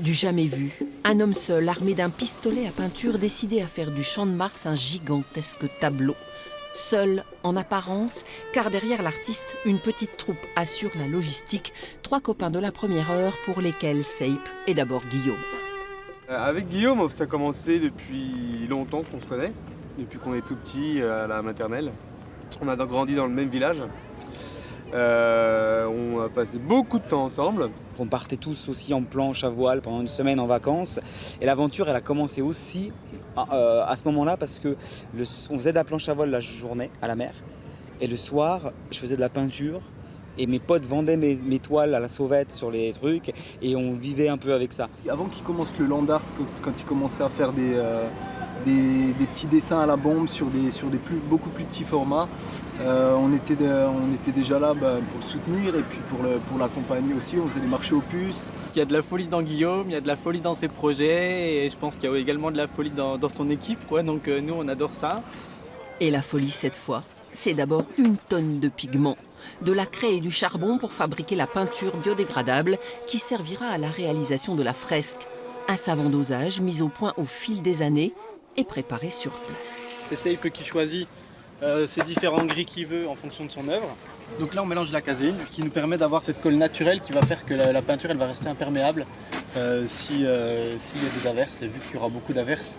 Du jamais vu, un homme seul, armé d'un pistolet à peinture, décidé à faire du Champ de Mars un gigantesque tableau. Seul en apparence, car derrière l'artiste, une petite troupe assure la logistique. 3 copains de la première heure pour lesquels Seipe est d'abord Guillaume. Avec Guillaume, ça a commencé depuis longtemps qu'on se connaît, depuis qu'on est tout petit à la maternelle. On a grandi dans le même village. On a passé beaucoup de temps ensemble. On partait tous aussi en planche à voile pendant une semaine en vacances. Et l'aventure, elle a commencé aussi à ce moment-là parce que on faisait de la planche à voile la journée à la mer. Et le soir, je faisais de la peinture. Et mes potes vendaient mes toiles à la sauvette sur les trucs. Et on vivait un peu avec ça. Avant qu'il commence le land art, quand il commençait à faire des petits dessins à la bombe sur beaucoup plus petits formats, on était déjà là pour le soutenir et puis pour l'accompagner aussi. On faisait des marchés aux puces. Il y a de la folie dans Guillaume, il y a de la folie dans ses projets et je pense qu'il y a également de la folie dans son équipe, quoi. Donc nous on adore ça. Et la folie cette fois, c'est d'abord 1 tonne de pigments, de la craie et du charbon pour fabriquer la peinture biodégradable qui servira à la réalisation de la fresque. Un savant dosage mis au point au fil des années et préparé sur place. C'est Seipe qui choisit ces différents gris qu'il veut en fonction de son œuvre. Donc là on mélange de la caséine qui nous permet d'avoir cette colle naturelle qui va faire que la peinture elle va rester imperméable s'il y a des averses, et vu qu'il y aura beaucoup d'averses,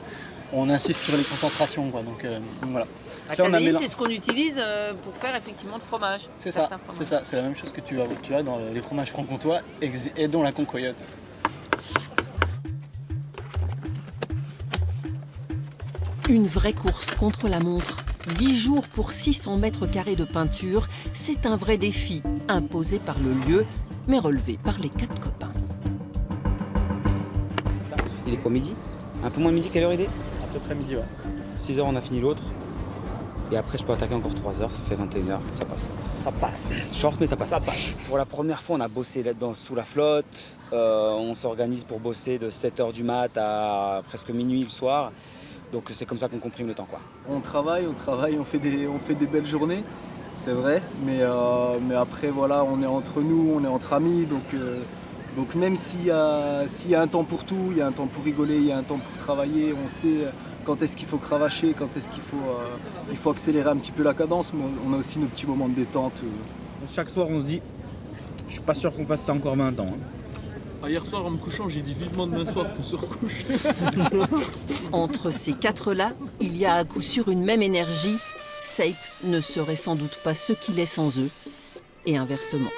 on insiste sur les concentrations, quoi. Donc voilà. La caséine, c'est ce qu'on utilise pour faire effectivement le fromage. C'est ça, c'est la même chose que tu as dans les fromages franc-comtois et dont la concoyote. Une vraie course contre la montre. 10 jours pour 600 mètres carrés de peinture, c'est un vrai défi, imposé par le lieu, mais relevé par les 4 copains. Il est quoi, midi? Un peu moins de midi, quelle heure il est? À peu près midi, ouais. 6h, on a fini l'autre. Et après, je peux attaquer encore 3h, ça fait 21h, ça passe. Ça passe. Short, mais ça passe. Ça passe. Pour la première fois, on a bossé là-dedans sous la flotte. On s'organise pour bosser de 7h du mat à presque minuit le soir. Donc c'est comme ça qu'on comprime le temps, quoi. On travaille, on fait des belles journées, c'est vrai, mais après voilà, on est entre nous, on est entre amis, donc même s'il y a un temps pour tout, il y a un temps pour rigoler, il y a un temps pour travailler, on sait quand est-ce qu'il faut cravacher, quand est-ce qu'il faut accélérer un petit peu la cadence, mais on a aussi nos petits moments de détente. Chaque soir, on se dit, je suis pas sûr qu'on fasse ça encore 20 ans. Hier soir, en me couchant, j'ai dit vivement demain soir qu'on se recouche. Entre ces 4-là, il y a à coup sûr une même énergie. Seipe ne serait sans doute pas ce qu'il est sans eux, et inversement.